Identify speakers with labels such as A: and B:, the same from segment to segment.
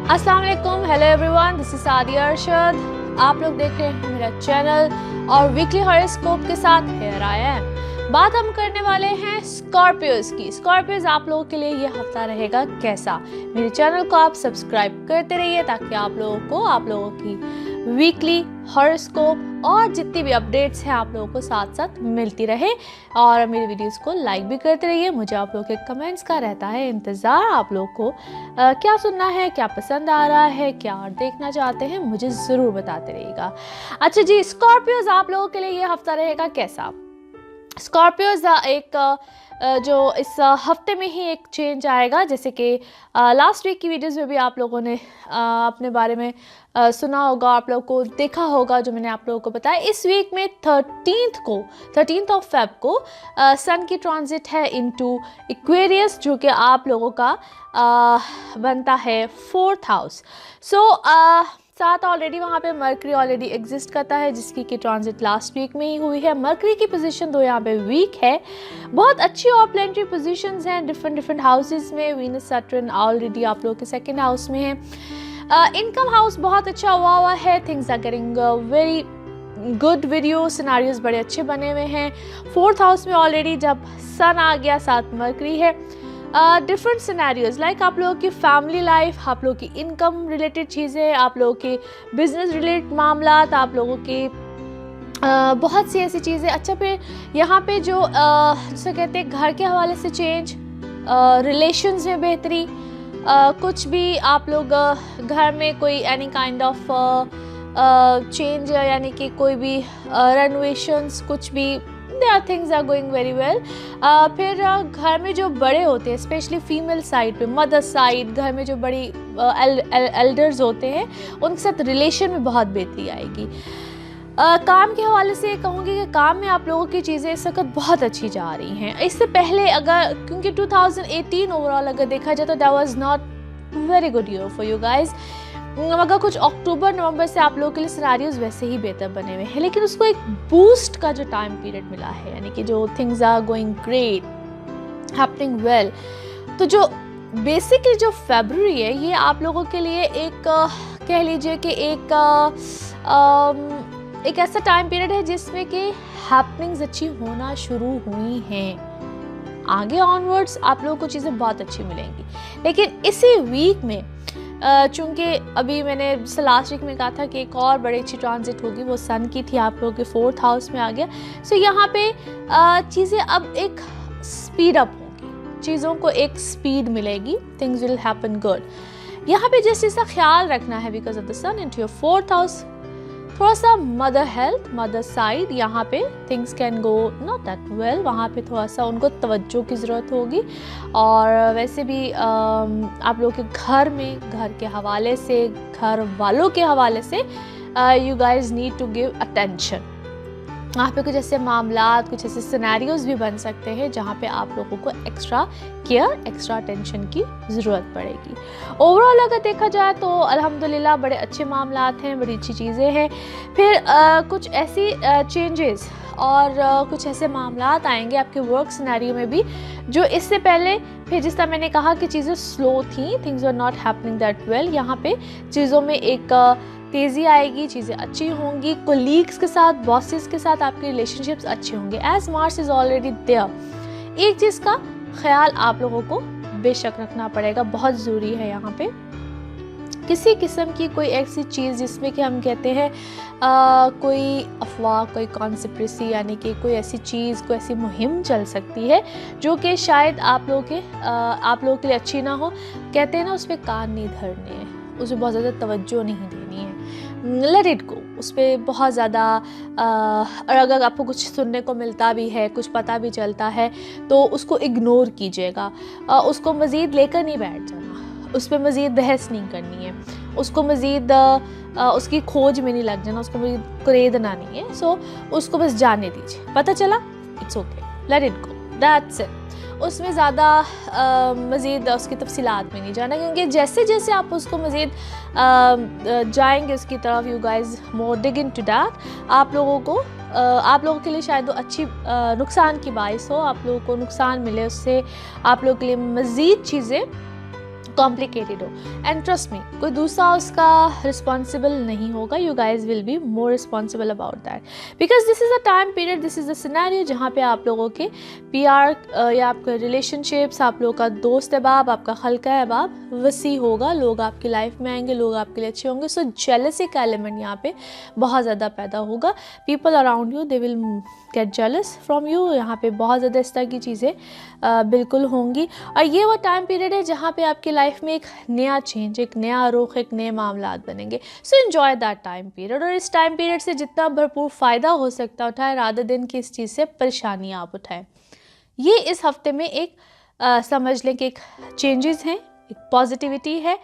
A: अस्सलाम वालेकुम, hello everyone, this is Sadia Arshad. आप लोग देख रहे हैं मेरा चैनल और वीकली हॉरोस्कोप के साथ हेयर आई एम। बात हम करने वाले हैं स्कॉर्पियोज की। स्कॉर्पियोज आप लोगों के लिए ये हफ्ता रहेगा कैसा। मेरे चैनल को आप सब्सक्राइब करते रहिए ताकि आप लोगों की वीकली हॉरोस्कोप और जितनी भी अपडेट्स हैं आप लोगों को साथ साथ मिलती रहे। और मेरी वीडियोस को लाइक भी करते रहिए। मुझे आप लोगों के कमेंट्स का रहता है इंतज़ार। आप लोगों को क्या सुनना है, क्या पसंद आ रहा है, क्या और देखना चाहते हैं, मुझे ज़रूर बताते रहिएगा। अच्छा जी, स्कॉर्पियोज आप लोगों के लिए ये हफ्ता रहेगा कैसा। स्कॉर्पियोज जो इस हफ्ते में ही एक चेंज आएगा, जैसे कि लास्ट वीक की वीडियोस में भी आप लोगों ने अपने बारे में सुना होगा, आप लोगों को देखा होगा जो मैंने आप लोगों को बताया। इस वीक में 13th ऑफ फेब को सन की ट्रांजिट है इनटू एक्वेरियस, जो कि आप लोगों का बनता है 4th हाउस। साथ ऑलरेडी वहाँ पे मरकरी ऑलरेडी एग्जिस्ट करता है, जिसकी की ट्रांजिट लास्ट वीक में ही हुई है। मरकरी की पोजीशन तो यहाँ पे वीक है, बहुत अच्छी और प्लेंट्री पोजीशंस हैं डिफरेंट हाउसेस में। वीनस सैटर्न ऑलरेडी आप लोगों के 2nd हाउस में है। इनकम हाउस बहुत अच्छा हुआ है। Things are getting very good, video scenarios बड़े अच्छे बने हुए हैं। 4th हाउस में ऑलरेडी जब सन आ गया, साथ मरकरी है। डिफरेंट सिनेरियोज लाइक आप लोगों की फैमिली लाइफ, आप लोगों की इनकम रिलेटेड चीज़ें, आप लोगों के बिजनेस रिलेटेड मामला, आप लोगों के बहुत सी ऐसी चीज़ें। अच्छा, फिर यहाँ पे जो जिसे कहते हैं घर के हवाले से चेंज, रिलेशंस में बेहतरी, कुछ भी आप लोग घर में कोई एनी काइंड ऑफ चेंज, यानी कि कोई भी रेनोवेशंस, कुछ भी things are going very well. फिर घर में जो बड़े होते हैं, स्पेशली फीमेल साइड पे, मदर साइड, घर में जो बड़ी एल्डर्स होते हैं, उनके साथ रिलेशन में बहुत बेहतरी आएगी। काम के हवाले से कहूँगी कि काम में आप लोगों की चीज़ें इस वक्त बहुत अच्छी जा रही हैं। इससे पहले अगर, क्योंकि 2018 ओवरऑल अगर देखा जाए तो that was not very good year for you guys, मगर कुछ अक्टूबर नवंबर से आप लोगों के लिए सिनेरियोज वैसे ही बेहतर बने हुए हैं, लेकिन उसको एक बूस्ट का जो टाइम पीरियड मिला है, यानी कि जो things are going great, happening well. तो जो बेसिकली जो फरवरी है, ये आप लोगों के लिए एक कह लीजिए कि एक ऐसा टाइम पीरियड है जिसमें कि हैपनिंग्स अच्छी होना शुरू हुई हैं। आगे ऑनवर्ड्स आप लोगों को चीज़ें बहुत अच्छी मिलेंगी, लेकिन इसी वीक में चूँकि अभी मैंने लास्ट वीक में कहा था कि एक और बड़ी अच्छी ट्रांजिट होगी, वो सन की थी, आप लोगों के 4th हाउस में आ गया। सो यहाँ पे चीज़ें अब एक स्पीड अप होंगी, चीज़ों को एक स्पीड मिलेगी, थिंग्स विल हैपन गुड। यहाँ पे जिस चीज़ का ख्याल रखना है, because of the sun into your 4th house, थोड़ा सा मदर हेल्थ, मदर साइड, यहाँ पे things can go not that well, वहाँ पे थोड़ा सा उनको तवज्जो की ज़रूरत होगी। और वैसे भी आप लोगों के घर में, घर के हवाले से, घर वालों के हवाले से you guys need to give attention. वहाँ पे कुछ ऐसे मामलात, कुछ ऐसे सिनेरियोज भी बन सकते हैं जहाँ पे आप लोगों को एक्स्ट्रा केयर, एक्स्ट्रा अटेंशन की ज़रूरत पड़ेगी। ओवरऑल अगर देखा जाए तो अल्हम्दुलिल्लाह बड़े अच्छे मामलात हैं, बड़ी अच्छी चीज़ें हैं। फिर कुछ ऐसी चेंजेस और कुछ ऐसे मामलात आएंगे आपके वर्क सिनेरियो में भी, जो इससे पहले, फिर जिस तरह मैंने कहा कि चीज़ें स्लो थी, things are not happening that well, यहाँ पे चीज़ों में एक तेज़ी आएगी, चीज़ें अच्छी होंगी। कोलीग्स के साथ, बॉसेस के साथ आपके रिलेशनशिप्स अच्छे होंगे, as Mars is already there. एक चीज़ का ख्याल आप लोगों को बेशक रखना पड़ेगा, बहुत ज़रूरी है। यहाँ पे किसी किस्म की कोई ऐसी चीज़ जिसमें कि हम कहते हैं कोई अफवाह, कोई कॉन्स्पिरेसी, यानी कि कोई ऐसी चीज़, कोई ऐसी मुहिम चल सकती है जो कि शायद आप लोगों के लिए अच्छी ना हो। कहते हैं ना, उस पर कान नहीं धरने हैं, उस पर बहुत ज़्यादा तवज्जो नहीं देनी है, लेट इट गो। उस पर बहुत ज़्यादा और अगर आपको कुछ सुनने को मिलता भी है, कुछ पता भी चलता है, तो उसको इग्नोर कीजिएगा, उसको मज़ीद लेकर नहीं बैठ जाना, उस पर मज़ीद बहस नहीं करनी है, उसको मज़ीद उसकी खोज में नहीं लग जाना, उसको मज़ीद कुरेदना नहीं है। सो उसको बस जाने दीजिए, पता चला, it's okay, let it go, that's it. उसमें ज़्यादा मज़ीद उसकी तफसीलात में नहीं जाना, क्योंकि जैसे जैसे आप उसको मज़ीद जाएंगे उसकी तरफ, you guys more dig in to that, आप लोगों के लिए शायद वो अच्छी नुकसान की बाइस हो, आप लोगों को नुकसान मिले उससे, आप लोगों के लिए मज़ीद चीज़ें कॉम्प्लिकेटेड हो, एंड ट्रस्ट मी कोई दूसरा उसका रिस्पॉन्सिबल नहीं होगा, you guys will be more responsible about that, because this is a time period, this is a scenario जहाँ पे आप लोगों के PR या आपका रिलेशनशिप्स, आप लोगों का दोस्त अहबाब, आपका हल्का अहबाब वसी होगा, लोग आपकी लाइफ में आएंगे, लोग आपके लिए अच्छे होंगे। सो जेलसी का एलिमेंट यहाँ पे बहुत ज़्यादा पैदा होगा, people around you they will get jealous from you, यहाँ पे बहुत ज़्यादा इस तरह की चीज़ें बिल्कुल होंगी। और ये वो टाइम पीरियड है जहाँ पे आपकी लाइफ में एक नया चेंज, एक नया रुख, एक नए मामलात बनेंगे। So enjoy that time period, और इस टाइम पीरियड से जितना भरपूर फ़ायदा हो सकता है उठाएं, रादर दिन की इस चीज़ से परेशानियाँ आप उठाएं। ये इस हफ्ते में एक समझ लें कि एक चेंजेस हैं, एक पॉजिटिविटी है,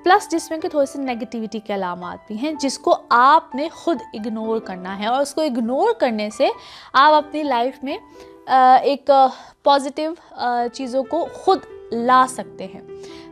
A: प्लस जिसमें कि थोड़ी सी नेगेटिविटी के अलामात भी हैं जिसको आपने खुद इग्नोर करना है, और उसको इग्नोर करने से आप अपनी लाइफ में एक पॉजिटिव चीज़ों को खुद ला सकते हैं।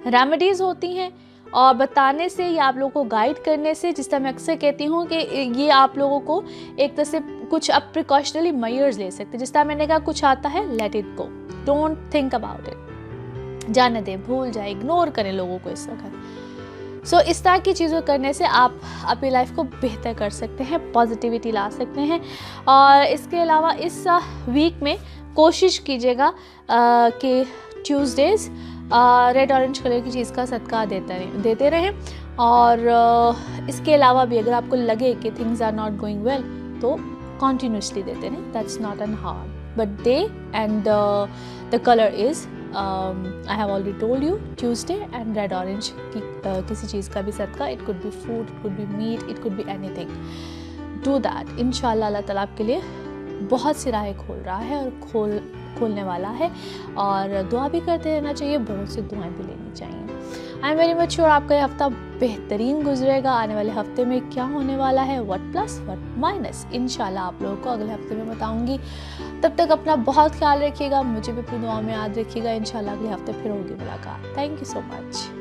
A: रेमेडीज़ होती हैं और बताने से या आप लोगों को गाइड करने से, जिस तरह मैं अक्सर कहती हूँ कि ये आप लोगों को एक तरह से कुछ अब प्रिकॉशनरी मेजर्स ले सकते हैं। जिस तरह मैंने कहा कुछ आता है, let it go, don't think about it, जाने दें, भूल जाए, इग्नोर करें लोगों को इस वक्त। सो इस तरह की चीज़ों करने से आप अपनी लाइफ को बेहतर कर सकते हैं, पॉजिटिविटी ला सकते हैं। और इसके अलावा इस वीक में कोशिश कीजिएगा कि ट्यूसडेज़ रेड ऑरेंज कलर की चीज़ का सदका देते रहें। और इसके अलावा भी अगर आपको लगे कि things are not going well तो कॉन्टीन्यूसली देते रहें, that's not an harm, but day and the colour is I have already told you Tuesday and red orange की किसी चीज़ का भी सदका, it could be food, it could be meat, it could be anything, do that। इंशाल्लाह अल्लाह ताला आपके लिए बहुत सी राहें खोल रहा है और खोलने वाला है, और दुआ भी करते रहना चाहिए, बहुत सी दुआएं भी लेनी चाहिए। I am very much sure आपका ये हफ्ता बेहतरीन गुजरेगा। आने वाले हफ्ते में क्या होने वाला है, व्हाट प्लस व्हाट माइनस, इंशाल्लाह आप लोगों को अगले हफ्ते में बताऊंगी। तब तक अपना बहुत ख्याल रखिएगा, मुझे भी अपनी दुआ में याद रखिएगा। इंशाल्लाह अगले हफ्ते फिर होगी मुलाकात। Thank you so much.